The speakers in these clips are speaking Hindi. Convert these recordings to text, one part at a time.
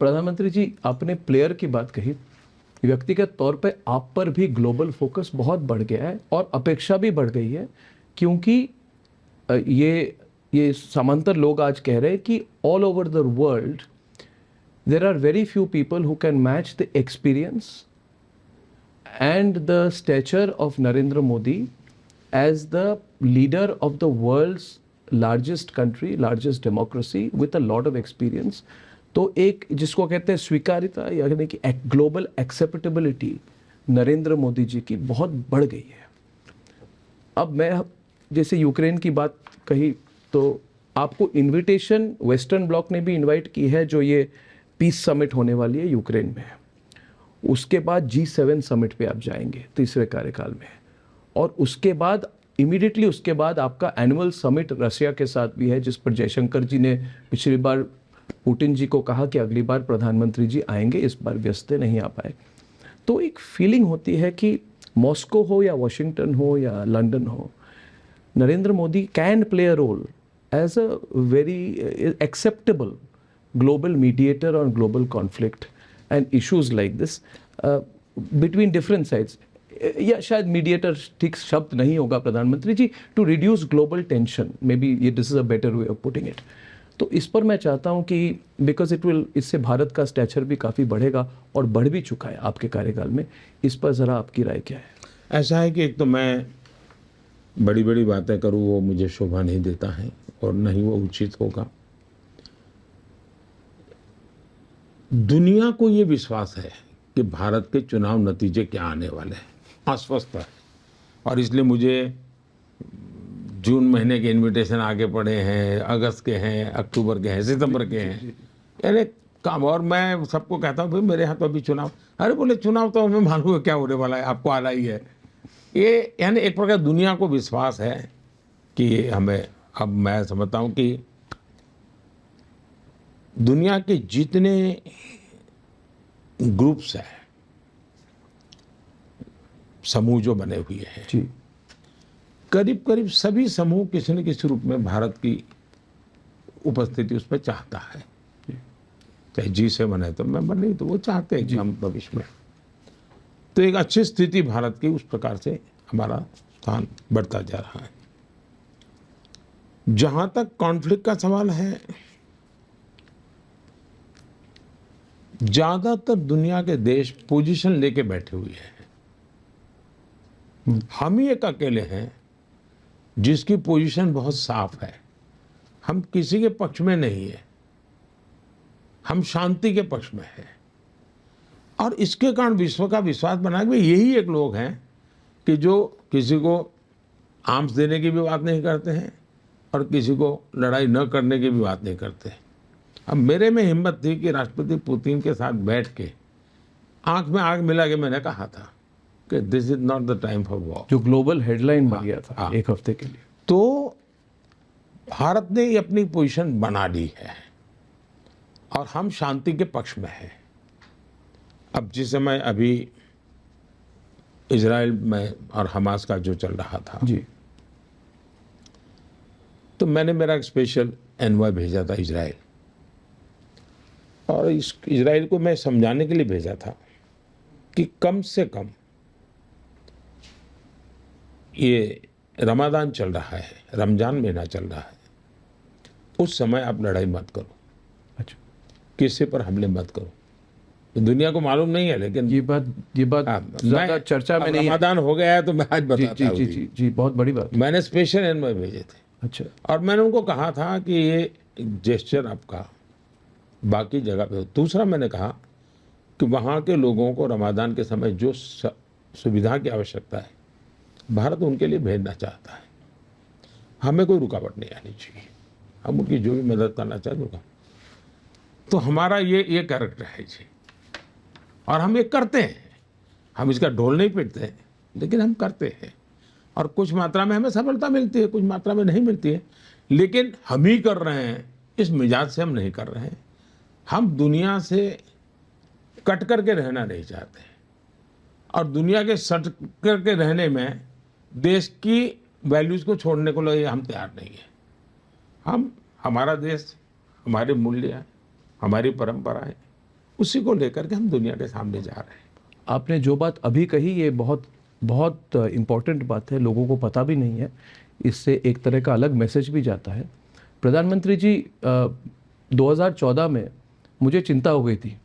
प्रधानमंत्री जी, आपने प्लेयर की बात कही। व्यक्तिगत तौर पे आप पर भी ग्लोबल फोकस बहुत बढ़ गया है और अपेक्षा भी बढ़ गई है, क्योंकि ये समांतर लोग आज कह रहे हैं कि all over the world there are very few people who can match the experience and the stature of Narendra Modi as the leader of the world's largest country, largest democracy with a lot of experience. तो एक जिसको कहते हैं स्वीकार्यता, यानी कि ग्लोबल एक्सेप्टेबिलिटी नरेंद्र मोदी जी की बहुत बढ़ गई है। अब मैं जैसे यूक्रेन की बात कही, तो आपको इनविटेशन वेस्टर्न ब्लॉक ने भी इनवाइट की है, जो ये पीस समिट होने वाली है यूक्रेन में। उसके बाद G7 समिट पे आप जाएंगे तीसरे कार्यकाल में, और उसके बाद इमीडिएटली उसके बाद आपका एनुअल समिट रशिया के साथ भी है, जिस पर जयशंकर जी ने पिछली बार पुतिन जी को कहा कि अगली बार प्रधानमंत्री जी आएंगे, इस बार व्यस्त नहीं आ पाए। तो एक फीलिंग होती है कि मॉस्को हो या वॉशिंगटन हो या लंदन हो, Narendra Modi can play a role as a very acceptable global mediator on global conflict and issues like this between different sides. या शायद मीडिएटर ठीक शब्द नहीं होगा प्रधानमंत्री जी, to reduce global tension, may be ये this is a better way of putting it. तो इस पर मैं चाहता हूँ कि बिकॉज इट विल, इससे भारत का स्टैचर भी काफ़ी बढ़ेगा और बढ़ भी चुका है आपके कार्यकाल में। इस पर ज़रा आपकी राय क्या है? ऐसा है कि एक तो मैं बड़ी बड़ी बातें करूँ वो मुझे शोभा नहीं देता है और न ही वो उचित होगा। दुनिया को ये विश्वास है कि भारत के चुनाव नतीजे क्या आने वाले हैं, अस्वस्थ है, और इसलिए मुझे जून महीने के इनविटेशन आगे पड़े हैं, अगस्त के हैं, अक्टूबर के हैं, सितंबर के हैं, यानी काम। और मैं सबको कहता हूँ भाई मेरे यहाँ तो अभी चुनाव, अरे बोले चुनाव तो हमें मालूम है क्या होने वाला है, आपको आना ही है। ये यानी एक प्रकार दुनिया को विश्वास है कि हमें, अब मैं समझता हूँ कि दुनिया के जितने ग्रुप्स हैं, समूह जो बने हुए हैं जी, करीब करीब सभी समूह किसी न किसी रूप में भारत की उपस्थिति उस पर चाहता है। चाहे G7 है तो मेंबर, नहीं तो वो चाहते हैं कि हम भविष्य में, तो एक अच्छी स्थिति भारत की, उस प्रकार से हमारा स्थान बढ़ता जा रहा है। जहां तक कॉन्फ्लिक्ट का सवाल है, ज्यादातर दुनिया के देश पोजीशन लेके बैठे हुए हैं। हम ही एक अकेले हैं जिसकी पोजीशन बहुत साफ है। हम किसी के पक्ष में नहीं है, हम शांति के पक्ष में है, और इसके कारण विश्व का विश्वास बना कि यही एक लोग हैं कि जो किसी को आर्म्स देने की भी बात नहीं करते हैं और किसी को लड़ाई न करने की भी बात नहीं करते। अब मेरे में हिम्मत थी कि राष्ट्रपति पुतिन के साथ बैठ के आंख में आंख मिला के मैंने कहा था कि this is not the time for war, जो ग्लोबल हेडलाइन बन गया था एक हफ्ते के लिए। तो भारत ने ये अपनी पोजीशन बना ली है और हम शांति के पक्ष में हैं। अब जिस समय अभी इजराइल में और हमास का जो चल रहा था जी, तो मैंने मेरा एक स्पेशल एनवॉय भेजा था इजराइल, और इस इजराइल को मैं समझाने के लिए भेजा था कि कम से कम ये रमादान चल रहा है, रमजान महीना चल रहा है, उस समय आप लड़ाई मत करो। अच्छा, किसी पर हमले मत करो। तो दुनिया को मालूम नहीं है, लेकिन ये बात ज़्यादा चर्चा में नहीं है। रमादान हो गया है तो मैं आज बताता हूँ। जी जी जी जी, बहुत बड़ी बात। मैंने स्पेशल एनवॉय भेजे थे। अच्छा, और मैंने उनको कहा था कि ये जेस्चर आपका बाकी जगह पे हो। दूसरा मैंने कहा कि वहाँ के लोगों को रमादान के समय जो सुविधा की आवश्यकता है, भारत उनके लिए भेजना चाहता है। हमें कोई रुकावट नहीं आनी चाहिए, हम उनकी जो भी मदद करना चाहते हैं। तो हमारा ये कैरेक्टर है जी, और हम ये करते हैं। हम इसका ढोल नहीं पीटते हैं, लेकिन हम करते हैं, और कुछ मात्रा में हमें सफलता मिलती है, कुछ मात्रा में नहीं मिलती है, लेकिन हम ही कर रहे हैं। इस मिजाज से हम नहीं कर रहे हैं। हम दुनिया से कट करके रहना नहीं चाहते, और दुनिया के सट करके रहने में देश की वैल्यूज़ को छोड़ने को लिए हम तैयार नहीं है। हमारा देश, हमारे मूल्य, हमारी परंपरा है, उसी को लेकर के हम दुनिया के सामने जा रहे हैं। आपने जो बात अभी कही ये बहुत बहुत इम्पोर्टेंट बात है, लोगों को पता भी नहीं है, इससे एक तरह का अलग मैसेज भी जाता है। प्रधानमंत्री जी 2014 में मुझे चिंता हो गई थी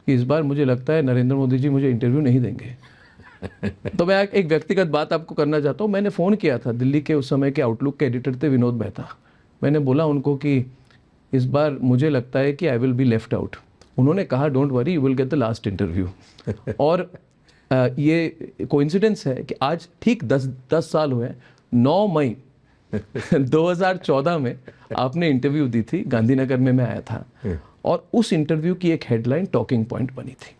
कि इस बार मुझे लगता है नरेंद्र मोदी जी मुझे इंटरव्यू नहीं देंगे। तो मैं एक व्यक्तिगत बात आपको करना चाहता हूँ। मैंने फ़ोन किया था, दिल्ली के उस समय के आउटलुक के एडिटर थे विनोद मेहता। मैंने बोला उनको कि इस बार मुझे लगता है कि I will be left out. उन्होंने कहा don't worry, you will get the last interview. और ये कोइंसिडेंस है कि आज ठीक 10 साल हुए, 9 मई 2014 में आपने इंटरव्यू दी थी, गांधीनगर में मैं आया था, और उस इंटरव्यू की एक हेडलाइन टॉकिंग पॉइंट बनी थी।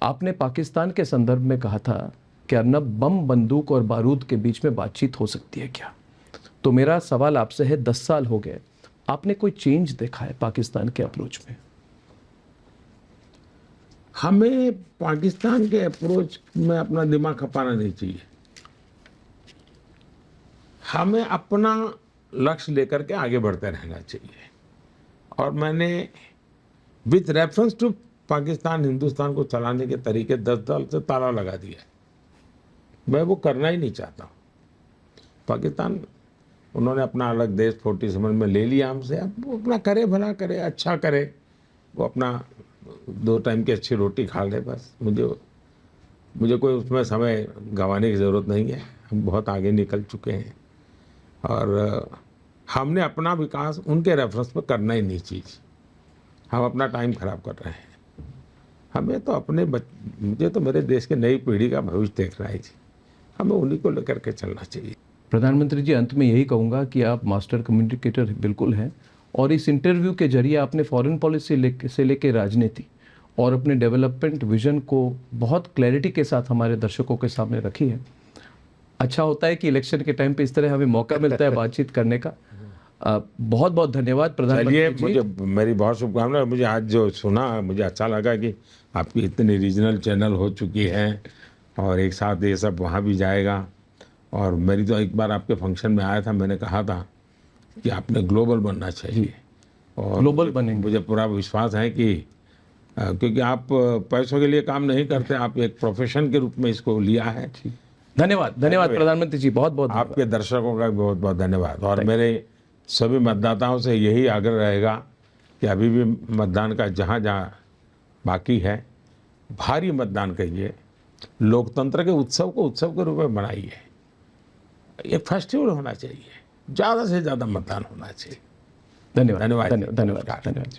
आपने पाकिस्तान के संदर्भ में कहा था कि अर्नब, बम, बंदूक और बारूद के बीच में बातचीत हो सकती है क्या? तो मेरा सवाल आपसे है, 10 साल हो गए, आपने कोई चेंज देखा है पाकिस्तान के अप्रोच में? हमें पाकिस्तान के अप्रोच में अपना दिमाग खपाना नहीं चाहिए। हमें अपना लक्ष्य लेकर के आगे बढ़ते रहना चाहिए। और मैंने with reference to Pakistan, Hindustan को चलाने के तरीके 10 साल से ताला लगा दिया है। मैं वो करना ही नहीं चाहता हूँ। पाकिस्तान, उन्होंने अपना अलग देश 47 में ले लिया हमसे, अब वो अपना करे, भला करे, अच्छा करे, वो अपना 2 टाइम की अच्छी रोटी खा ले, बस। मुझे कोई उसमें समय गंवाने की ज़रूरत नहीं है। हम बहुत आगे निकल चुके हैं और हमने अपना विकास उनके रेफरेंस में करना ही नहीं चाहिए। हम अपना टाइम खराब कर रहे हैं। हमें तो मुझे तो मेरे देश के नई पीढ़ी का भविष्य देखना है जी। हमें उन्हीं को लेकर के चलना चाहिए। प्रधानमंत्री जी, अंत में यही कहूँगा कि आप मास्टर कम्युनिकेटर बिल्कुल हैं, और इस इंटरव्यू के जरिए आपने फॉरेन पॉलिसी से लेकर राजनीति और अपने डेवलपमेंट विजन को बहुत क्लैरिटी के साथ हमारे दर्शकों के सामने रखी है। अच्छा होता है कि इलेक्शन के टाइम पे इस तरह हमें मौका मिलता है बातचीत करने का। बहुत बहुत धन्यवाद प्रधानमंत्री जी। मुझे मेरी बहुत शुभकामनाएं। मुझे आज जो सुना, मुझे अच्छा लगा कि आपकी इतनी रीजनल चैनल हो चुकी है और एक साथ ये सब वहाँ भी जाएगा। और मेरी तो एक बार आपके फंक्शन में आया था, मैंने कहा था कि आपने ग्लोबल बनना चाहिए, और ग्लोबल बनेंगे। मुझे पूरा विश्वास है कि क्योंकि आप पैसों के लिए काम नहीं करते, आप एक प्रोफेशन के रूप में इसको लिया है। धन्यवाद प्रधानमंत्री जी, बहुत बहुत आपके दर्शकों का भी बहुत बहुत धन्यवाद। और मेरे सभी मतदाताओं से यही आग्रह रहेगा कि अभी भी मतदान का जहाँ जहाँ बाकी है, भारी मतदान करिए। लोकतंत्र के उत्सव को उत्सव के रूप में बनाइए। एक फेस्टिवल होना चाहिए, ज़्यादा से ज़्यादा मतदान होना चाहिए। धन्यवाद। धन्यवाद। धन्यवाद।